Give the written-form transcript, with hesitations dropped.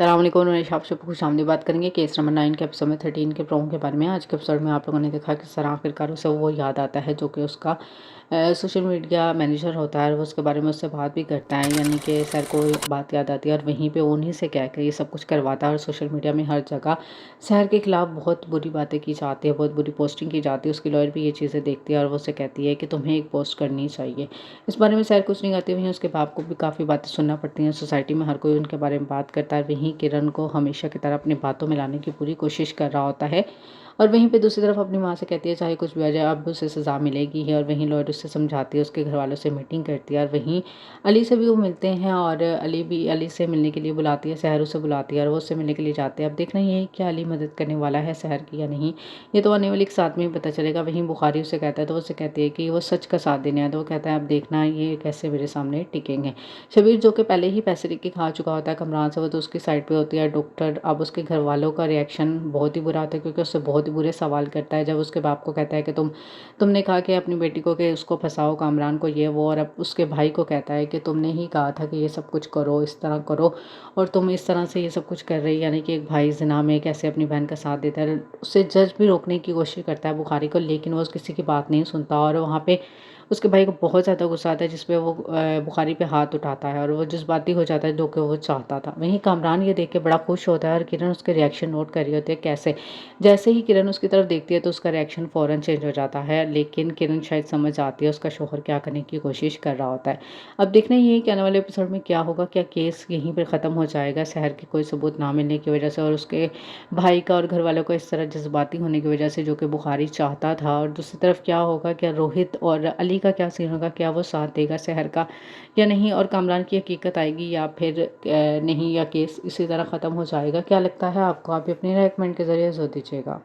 अस्सलाम वालेकुम। मेरे आपसे खुशामदीद बात करेंगे केस नंबर 9 के एपिसोड में 13 के प्रोमो के बारे में। आज के एपिसोड में आप लोगों ने देखा कि सर आखिरकार उसे वो याद आता है जो कि उसका सोशल मीडिया मैनेजर होता है और वो उसके बारे में उससे बात भी करता है, यानी कि सर को बात याद आती है और वहीं पे उन्हीं से कह के ये सब कुछ करवाता है। और सोशल मीडिया में हर जगह शहर के खिलाफ बहुत बुरी बातें की जाती है, बहुत बुरी पोस्टिंग की जाती है। उसकी लॉयर भी ये चीज़ें देखती है और वो उससे कहती है कि तुम्हें एक पोस्ट करनी चाहिए। इस बारे में सर कुछ नहीं करती, वहीं उसके बाप को भी काफ़ी बातें सुनना पड़ती हैं। सोसाइटी में हर कोई उनके बारे में बात करता है। वहीं किरण को हमेशा की तरह अपनी बातों में लाने की पूरी कोशिश कर रहा होता है और वहीं पे दूसरी तरफ अपनी माँ से कहती है चाहे कुछ भी आ जाए अब उसे सज़ा मिलेगी ही। और वहीं लॉयर उससे समझाती है, उसके घर वालों से मीटिंग करती है और वहीं अली से भी वो मिलते हैं और अली से मिलने के लिए बुलाती है, शहर उसे बुलाती है और वो उससे मिलने के लिए जाते हैं। अब देखना ये है कि अली मदद करने वाला है शहर की या नहीं, ये तो आने वाली एक साथ में ही पता चलेगा। वहीं बुखारी उसे कहता है तो उसे कहती है कि वो सच का साथ देने आया, तो वो कहता है अब देखना ये कैसे मेरे सामने टिकेंगे। शबीर जो कि पहले ही पैसे लेके खा चुका होता है कमरान से, वो तो उसकी साइड पे होती है। डॉक्टर अब उसके घर वालों का रिएक्शन बहुत ही बुरा होता है क्योंकि उससे बहुत ही बुरे सवाल करता है। जब उसके बाप को कहता है कि तुमने कहा कि अपनी बेटी को कि उसको फंसाओ कामरान को, ये वो, और अब उसके भाई को कहता है कि तुमने ही कहा था कि ये सब कुछ करो, इस तरह करो और तुम इस तरह से ये सब कुछ कर रही, यानी कि एक भाई ज़िना में कैसे अपनी बहन का साथ देता है। उससे जज भी रोकने की कोशिश करता है बुखारी को, लेकिन वो किसी की बात नहीं सुनता और वहाँ पे उसके भाई को बहुत ज़्यादा गुस्सा आता है, जिस पे वो बुखारी पे हाथ उठाता है और वो जज़्बाती हो जाता है जो कि वो चाहता था। वहीं कामरान ये देख के बड़ा खुश होता है और किरण उसके रिएक्शन नोट कर रही होती है कैसे। जैसे ही किरण उसकी तरफ देखती है तो उसका रिएक्शन फ़ौरन चेंज हो जाता है, लेकिन किरण शायद समझ आती है उसका शौहर क्या करने की कोशिश कर रहा होता है। अब देखना ये है कि आने वाले एपिसोड में क्या होगा, क्या केस यहीं पर ख़त्म हो जाएगा शहर के कोई सबूत ना मिलने की वजह से और उसके भाई का और घर वालों का इस तरह जज्बाती होने की वजह से जो कि बुखारी चाहता था। और दूसरी तरफ क्या होगा, क्या रोहित और अली का क्या सीन होगा, क्या वो साथ देगा शहर का या नहीं, और कामरान की हकीकत आएगी या फिर नहीं, या केस इसी तरह ख़त्म हो जाएगा। क्या लगता है आपको? आप भी अपनी राय कमेंट के ज़रिए ज़रूर दीजिएगा।